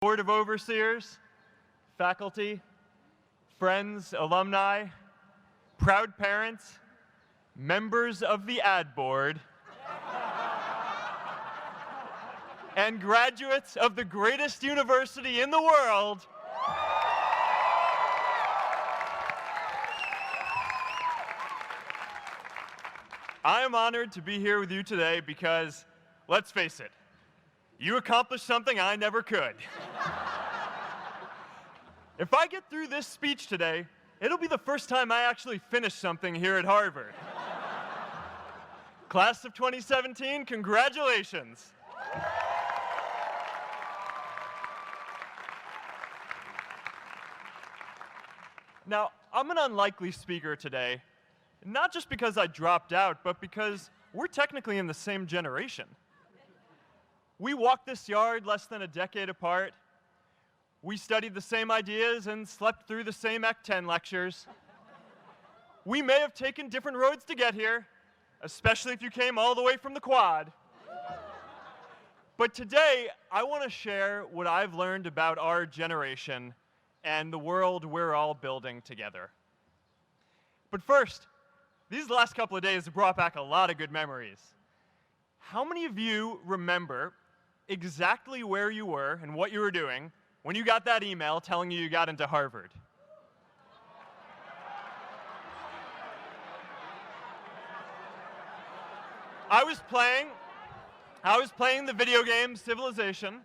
Board of Overseers, faculty, friends, alumni, proud parents, members of the ad board, and graduates of the greatest university in the world. I am honored to be here with you today because, let's face it, you accomplished something I never could. If I get through this speech today, it'll be the first time I actually finish something here at Harvard. Class of 2017, congratulations. Now, I'm an unlikely speaker today, not just because I dropped out, but because we're technically in the same generation. We walked this yard less than a decade apart. We studied the same ideas and slept through the same Act 10 lectures. We may have taken different roads to get here, especially if you came all the way from the quad. But today, I want to share what I've learned about our generation and the world we're all building together. But first, these last couple of days have brought back a lot of good memories. How many of you remember exactly where you were and what you were doing when you got that email telling you got into Harvard? I was playing the video game Civilization,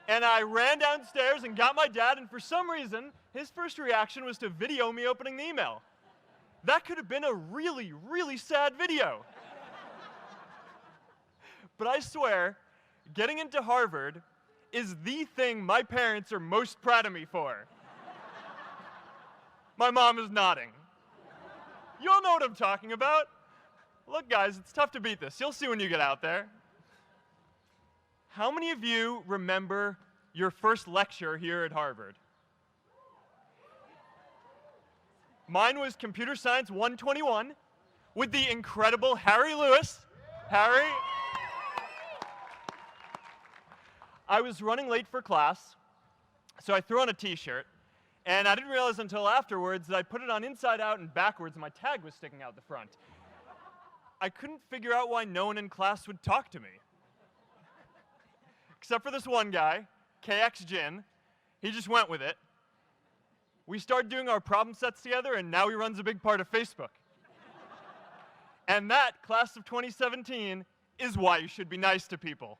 and I ran downstairs and got my dad, and for some reason, his first reaction was to video me opening the email. That could have been a really, really sad video. But I swear, getting into Harvard is the thing my parents are most proud of me for. My mom is nodding. You all know what I'm talking about. Look, guys, it's tough to beat this. You'll see when you get out there. How many of you remember your first lecture here at Harvard? Mine was Computer Science 121 with the incredible Harry Lewis. Harry. I was running late for class, so I threw on a t-shirt, and I didn't realize until afterwards that I put it on inside out and backwards, and my tag was sticking out the front. I couldn't figure out why no one in class would talk to me. Except for this one guy, KX Jin. He just went with it. We started doing our problem sets together, and now he runs a big part of Facebook. And that, class of 2017, is why you should be nice to people.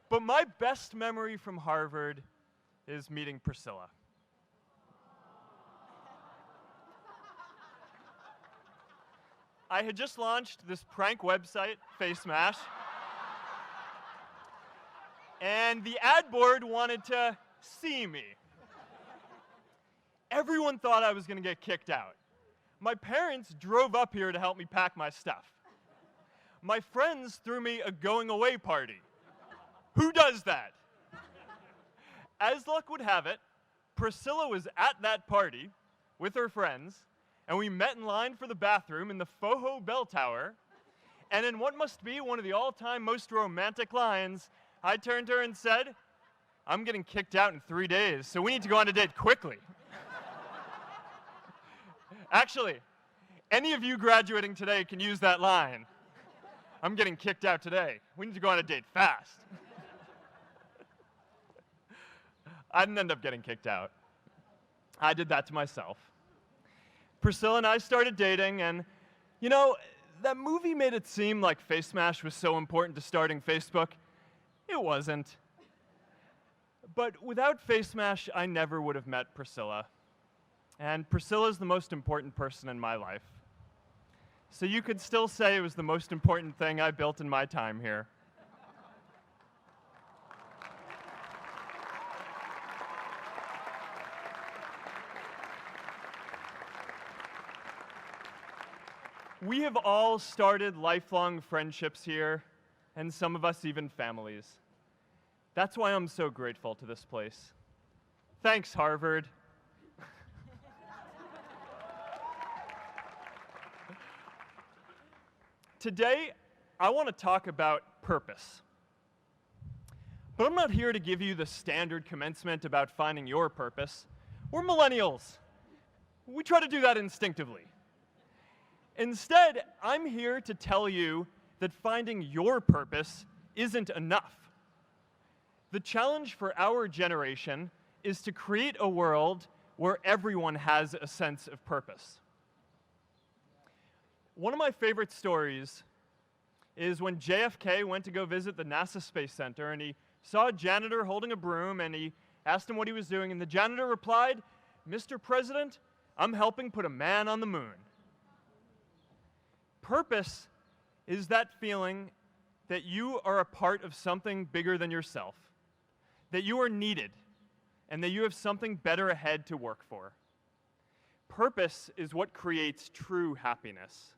But my best memory from Harvard is meeting Priscilla. I had just launched this prank website, Face Smash, and the ad board wanted to see me. Everyone thought I was going to get kicked out. My parents drove up here to help me pack my stuff. My friends threw me a going-away party. Who does that? As luck would have it, Priscilla was at that party with her friends, and we met in line for the bathroom in the Foho Bell Tower, and in what must be one of the all-time most romantic lines, I turned to her and said, "I'm getting kicked out in 3 days, so we need to go on a date quickly." Actually, any of you graduating today can use that line. "I'm getting kicked out today. We need to go on a date fast." I didn't end up getting kicked out. I did that to myself. Priscilla and I started dating, and, you know, that movie made it seem like Face Smash was so important to starting Facebook. It wasn't. But without Face Smash, I never would have met Priscilla. And Priscilla's the most important person in my life. So you could still say it was the most important thing I built in my time here. We have all started lifelong friendships here, and some of us even families. That's why I'm so grateful to this place. Thanks, Harvard. Today, I want to talk about purpose. But I'm not here to give you the standard commencement about finding your purpose. We're millennials. We try to do that instinctively. Instead, I'm here to tell you that finding your purpose isn't enough. The challenge for our generation is to create a world where everyone has a sense of purpose. One of my favorite stories is when JFK went to go visit the NASA Space Center, and he saw a janitor holding a broom, and he asked him what he was doing, and the janitor replied, "Mr. President, I'm helping put a man on the moon." Purpose is that feeling that you are a part of something bigger than yourself, that you are needed, and that you have something better ahead to work for. Purpose is what creates true happiness.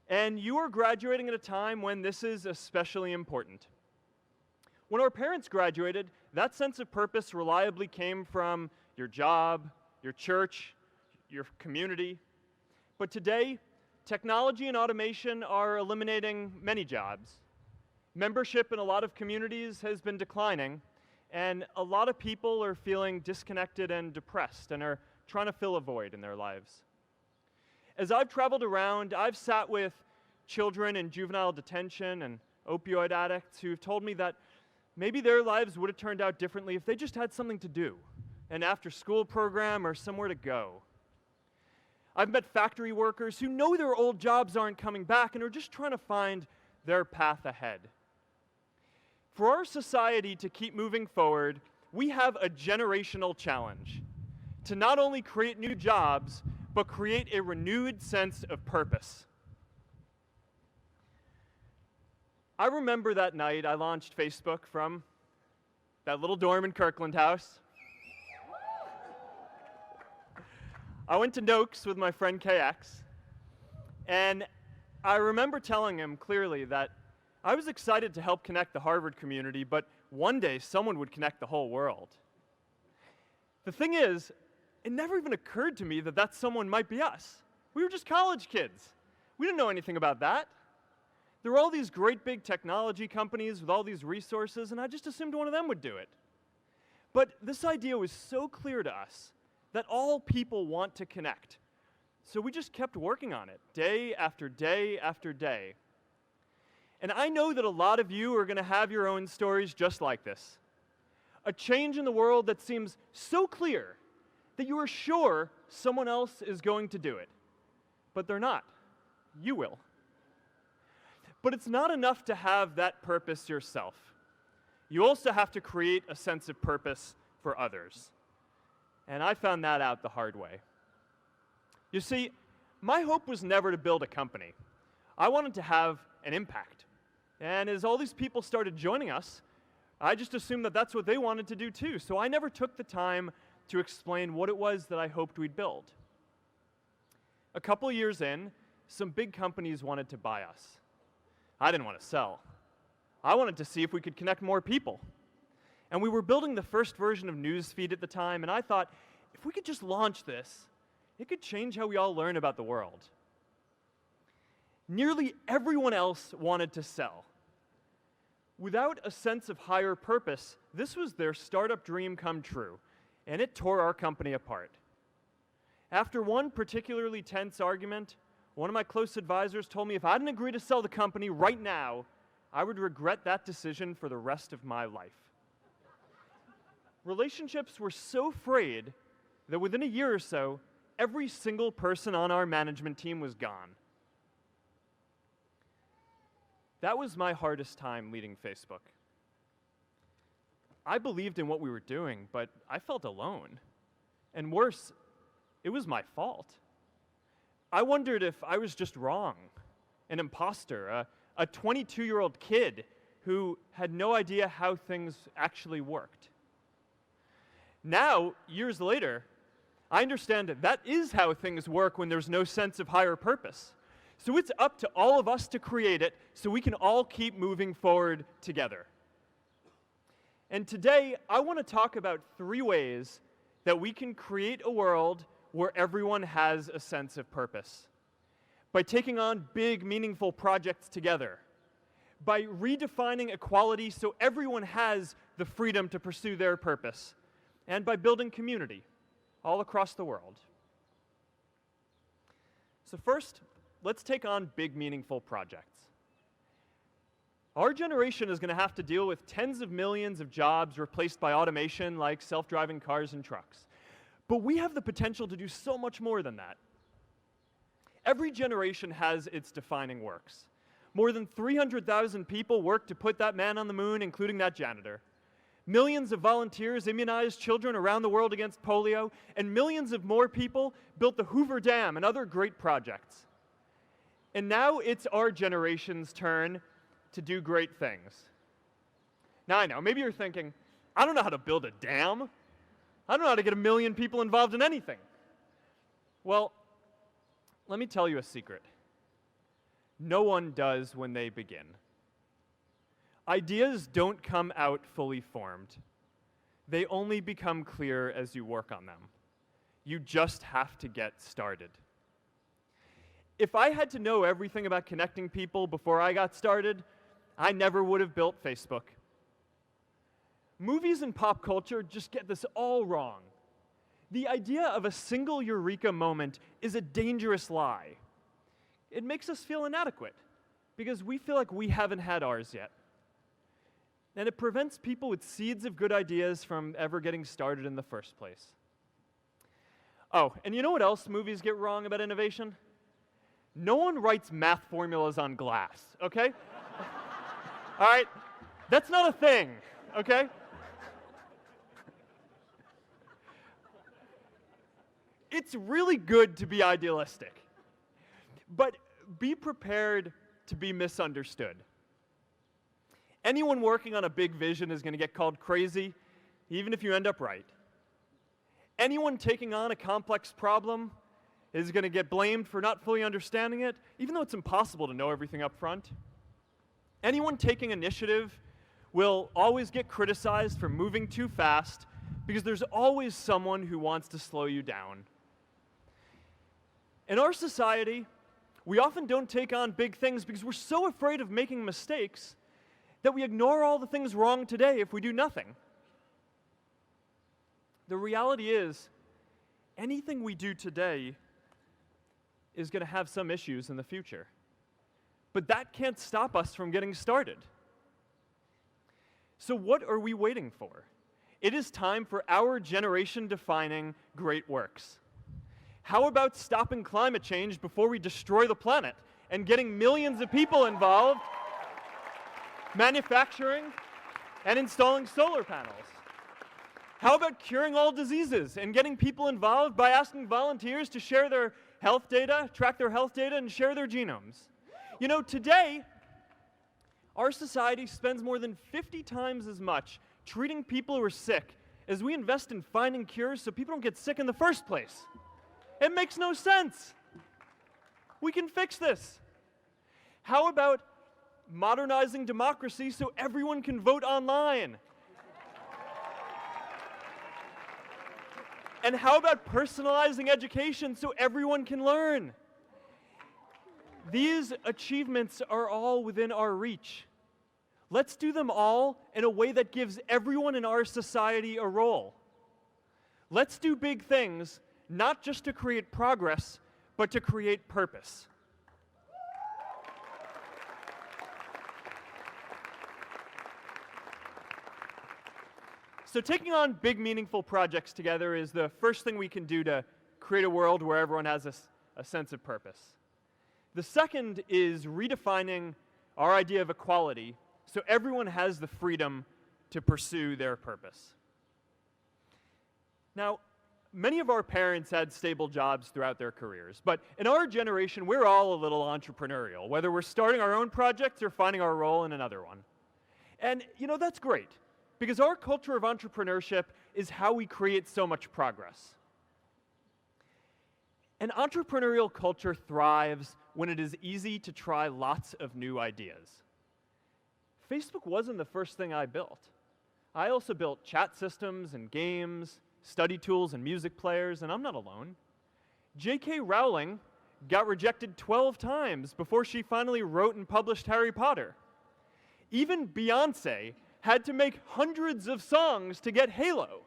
And you are graduating at a time when this is especially important. When our parents graduated, that sense of purpose reliably came from your job, your church, your community. But today, technology and automation are eliminating many jobs. Membership in a lot of communities has been declining, and a lot of people are feeling disconnected and depressed and are trying to fill a void in their lives. As I've traveled around, I've sat with children in juvenile detention and opioid addicts who've told me that maybe their lives would have turned out differently if they just had something to do, an after-school program or somewhere to go. I've met factory workers who know their old jobs aren't coming back and are just trying to find their path ahead. For our society to keep moving forward, we have a generational challenge to not only create new jobs, but create a renewed sense of purpose. I remember that night I launched Facebook from that little dorm in Kirkland House. I went to Noakes with my friend KX, and I remember telling him clearly that I was excited to help connect the Harvard community, but one day someone would connect the whole world. The thing is, it never even occurred to me that that someone might be us. We were just college kids. We didn't know anything about that. There were all these great big technology companies with all these resources, and I just assumed one of them would do it. But this idea was so clear to us that all people want to connect. So we just kept working on it, day after day after day. And I know that a lot of you are going to have your own stories just like this. A change in the world that seems so clear that you are sure someone else is going to do it. But they're not. You will. But it's not enough to have that purpose yourself. You also have to create a sense of purpose for others. And I found that out the hard way. You see, my hope was never to build a company. I wanted to have an impact. And as all these people started joining us, I just assumed that that's what they wanted to do too. So I never took the time to explain what it was that I hoped we'd build. A couple years in, some big companies wanted to buy us. I didn't want to sell. I wanted to see if we could connect more people. And we were building the first version of Newsfeed at the time, and I thought, if we could just launch this, it could change how we all learn about the world. Nearly everyone else wanted to sell. Without a sense of higher purpose, this was their startup dream come true, and it tore our company apart. After one particularly tense argument, one of my close advisors told me if I didn't agree to sell the company right now, I would regret that decision for the rest of my life. Relationships were so frayed that within a year or so, every single person on our management team was gone. That was my hardest time leading Facebook. I believed in what we were doing, but I felt alone. And worse, it was my fault. I wondered if I was just wrong, an imposter, a 22-year-old kid who had no idea how things actually worked. Now, years later, I understand that is how things work when there's no sense of higher purpose. So it's up to all of us to create it so we can all keep moving forward together. And today, I want to talk about 3 ways that we can create a world where everyone has a sense of purpose. by taking on big, meaningful projects together, by redefining equality so everyone has the freedom to pursue their purpose, and by building community all across the world. So first, let's take on big, meaningful projects. Our generation is going to have to deal with tens of millions of jobs replaced by automation like self-driving cars and trucks. But we have the potential to do so much more than that. Every generation has its defining works. More than 300,000 people worked to put that man on the moon, including that janitor. Millions of volunteers immunized children around the world against polio, and millions of more people built the Hoover Dam and other great projects. And now it's our generation's turn to do great things. Now I know, maybe you're thinking, I don't know how to build a dam. I don't know how to get 1 million people involved in anything. Well, let me tell you a secret. No one does when they begin. Ideas don't come out fully formed. They only become clear as you work on them. You just have to get started. If I had to know everything about connecting people before I got started, I never would have built Facebook. Movies and pop culture just get this all wrong. The idea of a single eureka moment is a dangerous lie. It makes us feel inadequate because we feel like we haven't had ours yet. And it prevents people with seeds of good ideas from ever getting started in the first place. Oh, and you know what else movies get wrong about innovation? No one writes math formulas on glass, okay? All right? That's not a thing, okay? It's really good to be idealistic, but be prepared to be misunderstood. Anyone working on a big vision is going to get called crazy, even if you end up right. Anyone taking on a complex problem is going to get blamed for not fully understanding it, even though it's impossible to know everything up front. Anyone taking initiative will always get criticized for moving too fast because there's always someone who wants to slow you down. In our society, we often don't take on big things because we're so afraid of making mistakes that we ignore all the things wrong today if we do nothing. The reality is, anything we do today is going to have some issues in the future. But that can't stop us from getting started. So what are we waiting for? It is time for our generation-defining great works. How about stopping climate change before we destroy the planet and getting millions of people involved, manufacturing and installing solar panels? How about curing all diseases and getting people involved by asking volunteers to share their health data, track their health data, and share their genomes? You know, today, our society spends more than 50 times as much treating people who are sick as we invest in finding cures so people don't get sick in the first place. It makes no sense. We can fix this. How about modernizing democracy so everyone can vote online? And how about personalizing education so everyone can learn? These achievements are all within our reach. Let's do them all in a way that gives everyone in our society a role. Let's do big things, not just to create progress, but to create purpose. So taking on big, meaningful projects together is the first thing we can do to create a world where everyone has a sense of purpose. The second is redefining our idea of equality so everyone has the freedom to pursue their purpose. Now, many of our parents had stable jobs throughout their careers, but in our generation, we're all a little entrepreneurial, whether we're starting our own projects or finding our role in another one. And, you know, that's great, because our culture of entrepreneurship is how we create so much progress. An entrepreneurial culture thrives when it is easy to try lots of new ideas. Facebook wasn't the first thing I built. I also built chat systems and games, study tools and music players, and I'm not alone. J.K. Rowling got rejected 12 times before she finally wrote and published Harry Potter. Even Beyoncé had to make hundreds of songs to get Halo.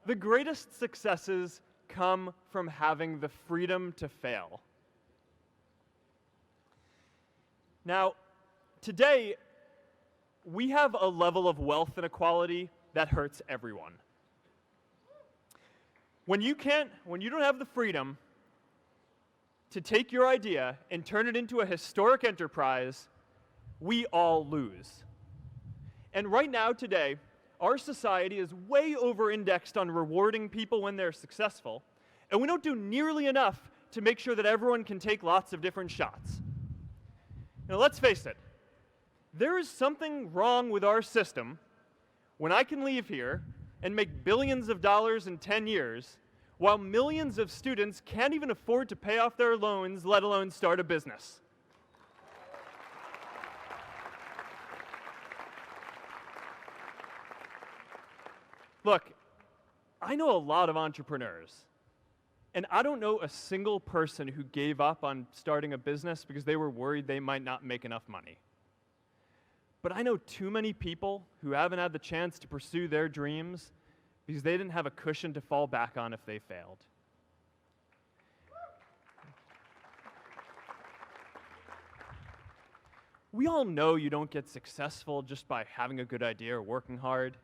The greatest successes come from having the freedom to fail. Now, today, we have a level of wealth inequality that hurts everyone. When you don't have the freedom to take your idea and turn it into a historic enterprise, we all lose. And right now, today, our society is way over-indexed on rewarding people when they're successful, and we don't do nearly enough to make sure that everyone can take lots of different shots. Now, let's face it, there is something wrong with our system when I can leave here and make billions of dollars in 10 years, while millions of students can't even afford to pay off their loans, let alone start a business. Look, I know a lot of entrepreneurs, and I don't know a single person who gave up on starting a business because they were worried they might not make enough money. But I know too many people who haven't had the chance to pursue their dreams because they didn't have a cushion to fall back on if they failed. We all know you don't get successful just by having a good idea or working hard.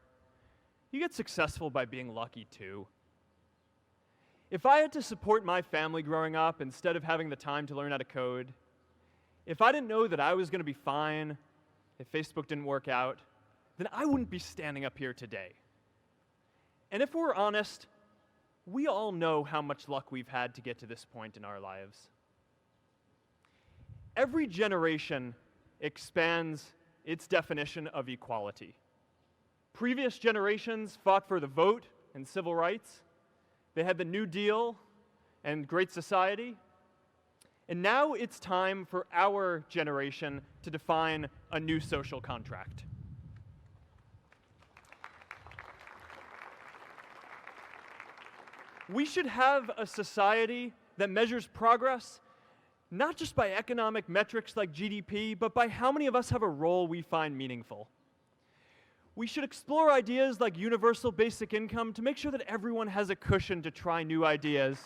You get successful by being lucky too. If I had to support my family growing up instead of having the time to learn how to code, if I didn't know that I was going to be fine if Facebook didn't work out, then I wouldn't be standing up here today. And if we're honest, we all know how much luck we've had to get to this point in our lives. Every generation expands its definition of equality. Previous generations fought for the vote and civil rights. They had the New Deal and Great Society. And now it's time for our generation to define a new social contract. We should have a society that measures progress not just by economic metrics like GDP, but by how many of us have a role we find meaningful. We should explore ideas like universal basic income to make sure that everyone has a cushion to try new ideas.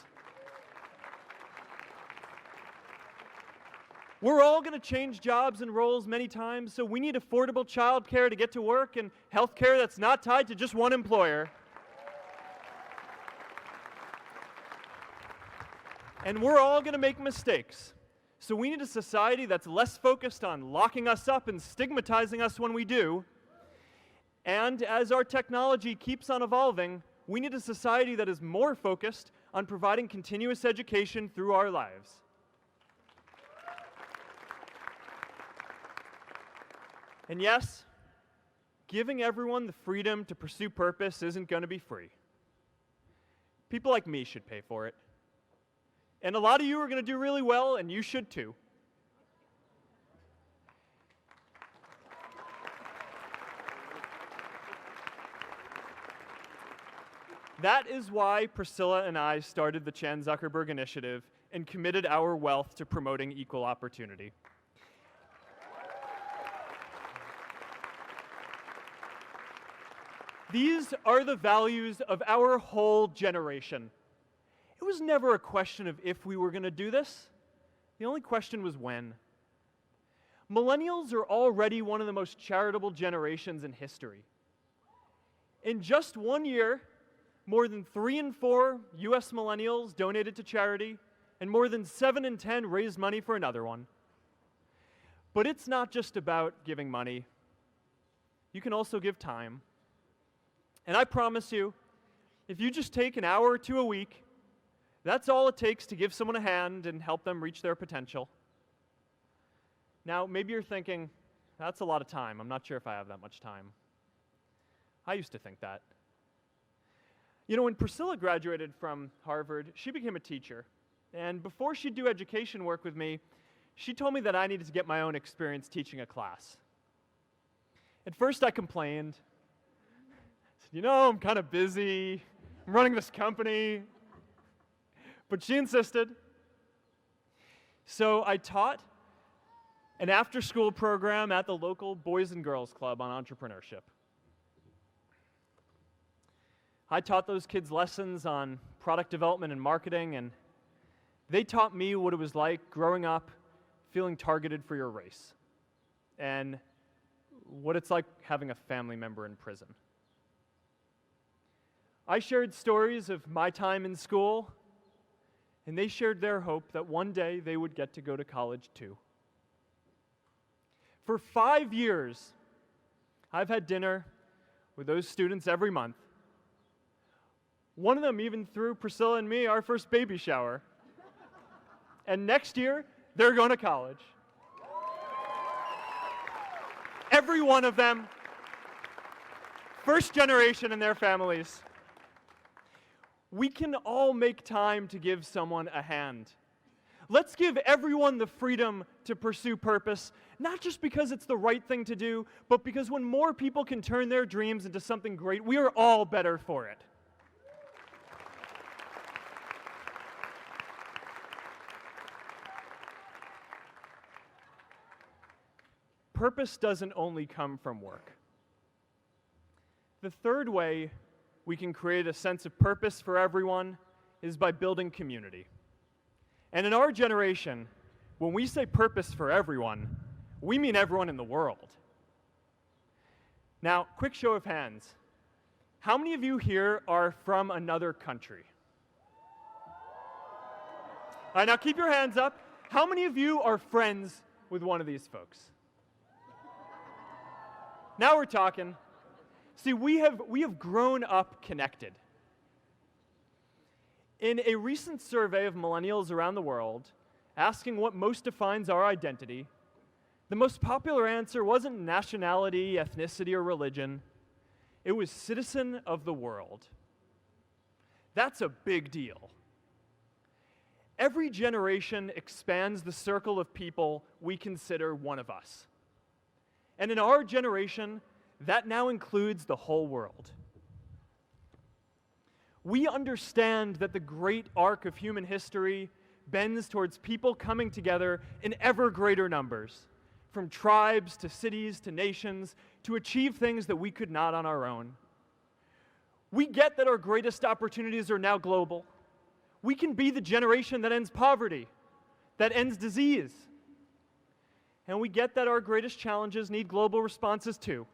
We're all going to change jobs and roles many times, so we need affordable childcare to get to work and healthcare that's not tied to just one employer. And we're all going to make mistakes. So we need a society that's less focused on locking us up and stigmatizing us when we do. And as our technology keeps on evolving, we need a society that is more focused on providing continuous education through our lives. And yes, giving everyone the freedom to pursue purpose isn't going to be free. People like me should pay for it. And a lot of you are going to do really well, and you should too. That is why Priscilla and I started the Chan Zuckerberg Initiative and committed our wealth to promoting equal opportunity. These are the values of our whole generation. It was never a question of if we were going to do this. The only question was when. Millennials are already one of the most charitable generations in history. In just 1 year, more than 3 in 4 US millennials donated to charity, and more than 7 in 10 raised money for another one. But it's not just about giving money. You can also give time. And I promise you, if you just take an hour or two a week, that's all it takes to give someone a hand and help them reach their potential. Now, maybe you're thinking, that's a lot of time. I'm not sure if I have that much time. I used to think that. You know, when Priscilla graduated from Harvard, she became a teacher. And before she'd do education work with me, she told me that I needed to get my own experience teaching a class. At first, I complained. I said, you know, I'm kind of busy. I'm running this company. But she insisted. So I taught an after-school program at the local Boys and Girls Club on entrepreneurship. I taught those kids lessons on product development and marketing, and they taught me what it was like growing up feeling targeted for your race, and what it's like having a family member in prison. I shared stories of my time in school, and they shared their hope that one day they would get to go to college too. For 5 years, I've had dinner with those students every month. One of them even threw Priscilla and me our first baby shower. And next year, they're going to college. Every one of them, first generation in their families. We can all make time to give someone a hand. Let's give everyone the freedom to pursue purpose, not just because it's the right thing to do, but because when more people can turn their dreams into something great, we are all better for it. Purpose doesn't only come from work. The third way we can create a sense of purpose for everyone is by building community. And in our generation, when we say purpose for everyone, we mean everyone in the world. Now, quick show of hands. How many of you here are from another country? All right, now keep your hands up. How many of you are friends with one of these folks? Now we're talking. See, we have grown up connected. In a recent survey of millennials around the world, asking what most defines our identity, the most popular answer wasn't nationality, ethnicity, or religion. It was citizen of the world. That's a big deal. Every generation expands the circle of people we consider one of us. And in our generation, that now includes the whole world. We understand that the great arc of human history bends towards people coming together in ever greater numbers, from tribes to cities to nations, to achieve things that we could not on our own. We get that our greatest opportunities are now global. We can be the generation that ends poverty, that ends disease. And we get that our greatest challenges need global responses too.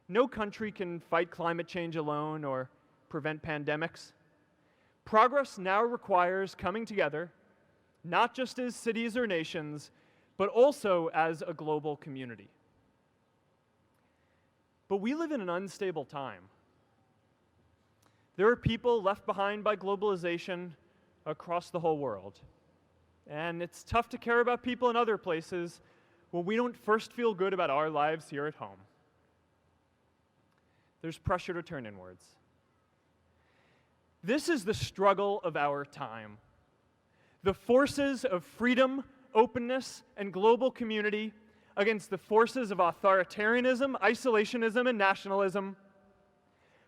No country can fight climate change alone or prevent pandemics. Progress now requires coming together, not just as cities or nations, but also as a global community. But we live in an unstable time. There are people left behind by globalization across the whole world. And it's tough to care about people in other places when we don't first feel good about our lives here at home. There's pressure to turn inwards. This is the struggle of our time. The forces of freedom, openness, and global community against the forces of authoritarianism, isolationism, and nationalism.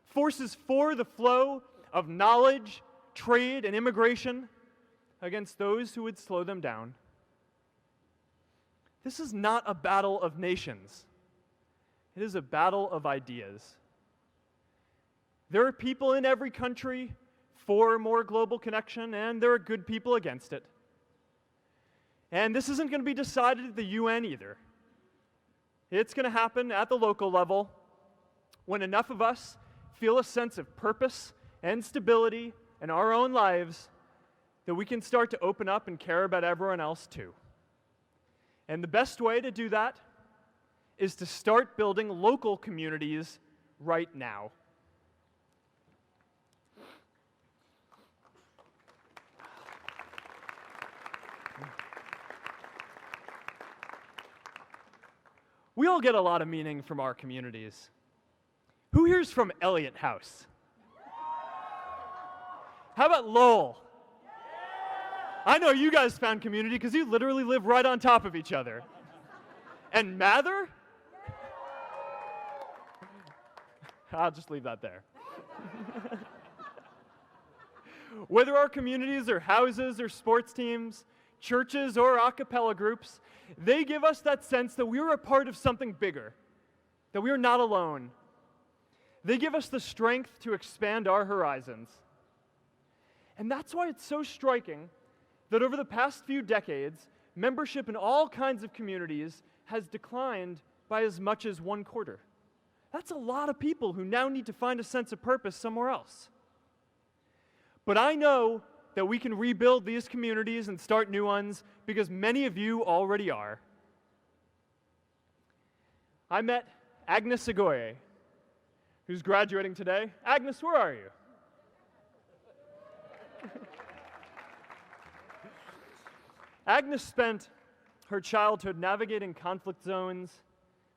Forces for the flow of knowledge, trade, and immigration against those who would slow them down. This is not a battle of nations. It is a battle of ideas. There are people in every country for more global connection, and there are good people against it. And this isn't going to be decided at the UN either. It's going to happen at the local level when enough of us feel a sense of purpose and stability in our own lives that we can start to open up and care about everyone else too. And the best way to do that is to start building local communities right now. We all get a lot of meaning from our communities. Who here's from Elliott House? How about Lowell? I know you guys found community because you literally live right on top of each other. And Mather? I'll just leave that there. Whether our communities are houses or sports teams, churches or a cappella groups, they give us that sense that we are a part of something bigger, that we are not alone. They give us the strength to expand our horizons. And that's why it's so striking that over the past few decades, membership in all kinds of communities has declined by as much as 1/4. That's a lot of people who now need to find a sense of purpose somewhere else. But I know that we can rebuild these communities and start new ones because many of you already are. I met Agnes Agoye, who's graduating today. Agnes, where are you? Agnes spent her childhood navigating conflict zones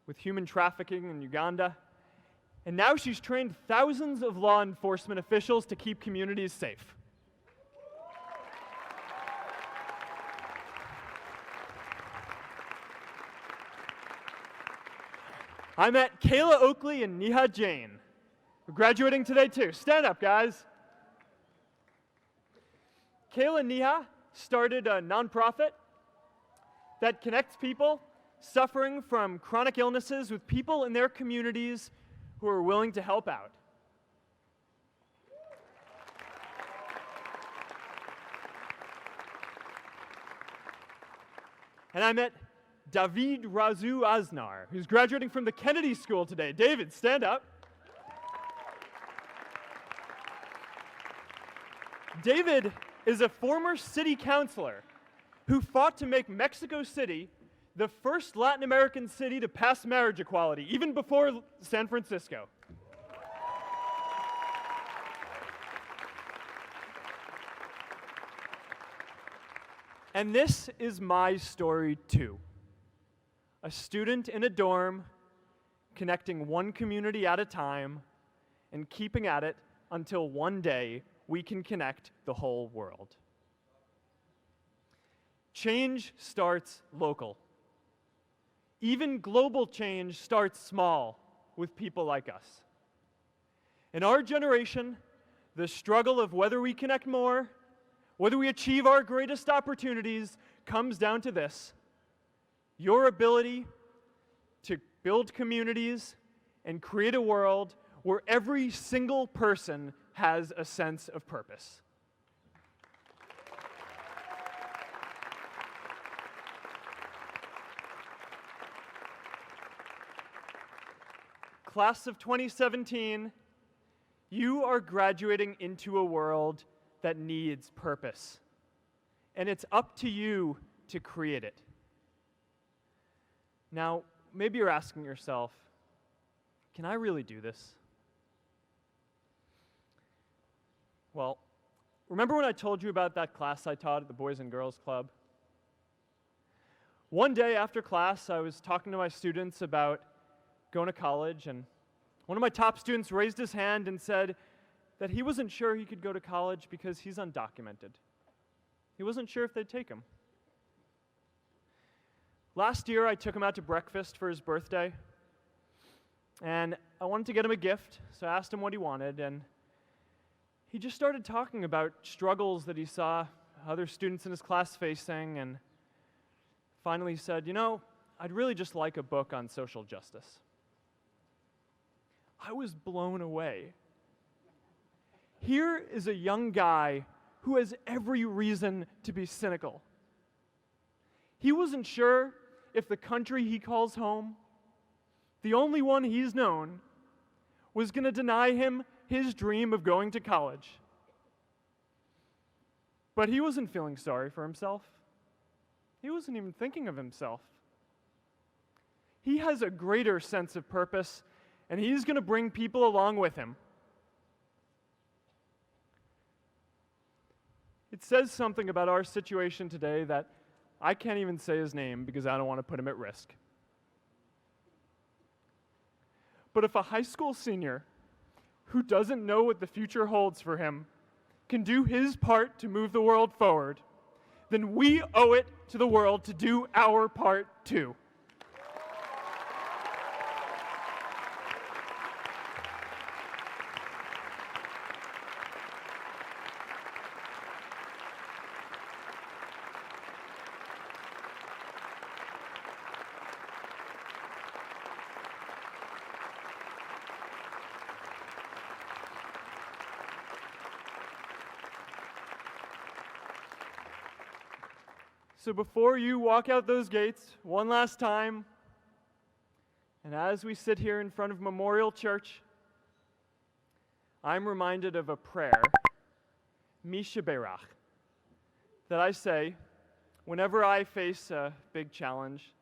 with human trafficking in Uganda, and now she's trained thousands of law enforcement officials to keep communities safe. I met Kayla Oakley and Neha Jain, who are graduating today too. Stand up, guys. Kayla and Neha started a nonprofit that connects people suffering from chronic illnesses with people in their communities who are willing to help out. And I met David Razu Aznar, who's graduating from the Kennedy School today. David, stand up. David is a former city councilor who fought to make Mexico City the first Latin American city to pass marriage equality, even before San Francisco. And this is my story too. A student in a dorm, connecting one community at a time, and keeping at it until one day we can connect the whole world. Change starts local. Even global change starts small with people like us. In our generation, the struggle of whether we connect more, whether we achieve our greatest opportunities, comes down to this: your ability to build communities and create a world where every single person has a sense of purpose. Class of 2017, you are graduating into a world that needs purpose, and it's up to you to create it. Now, maybe you're asking yourself, can I really do this? Well, remember when I told you about that class I taught at the Boys and Girls Club? One day after class, I was talking to my students about going to college, and one of my top students raised his hand and said that he wasn't sure he could go to college because he's undocumented. He wasn't sure if they'd take him. Last year, I took him out to breakfast for his birthday, and I wanted to get him a gift, so I asked him what he wanted, and he just started talking about struggles that he saw other students in his class facing, and finally said, you know, I'd really just like a book on social justice. I was blown away. Here is a young guy who has every reason to be cynical. He wasn't sure if the country he calls home, the only one he's known, was going to deny him his dream of going to college. But he wasn't feeling sorry for himself. He wasn't even thinking of himself. He has a greater sense of purpose, and he's going to bring people along with him. It says something about our situation today that I can't even say his name because I don't want to put him at risk. But if a high school senior who doesn't know what the future holds for him can do his part to move the world forward, then we owe it to the world to do our part too. So before you walk out those gates one last time, and as we sit here in front of Memorial Church, I'm reminded of a prayer, Mishaberach, that I say whenever I face a big challenge,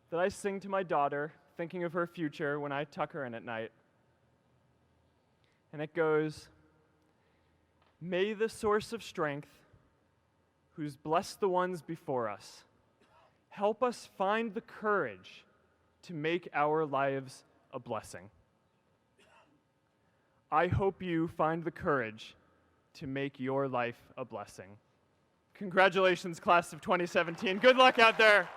that I sing to my daughter, thinking of her future when I tuck her in at night. And it goes, "May the source of strength, who's blessed the ones before us, help us find the courage to make our lives a blessing." I hope you find the courage to make your life a blessing. Congratulations, class of 2017. Good luck out there.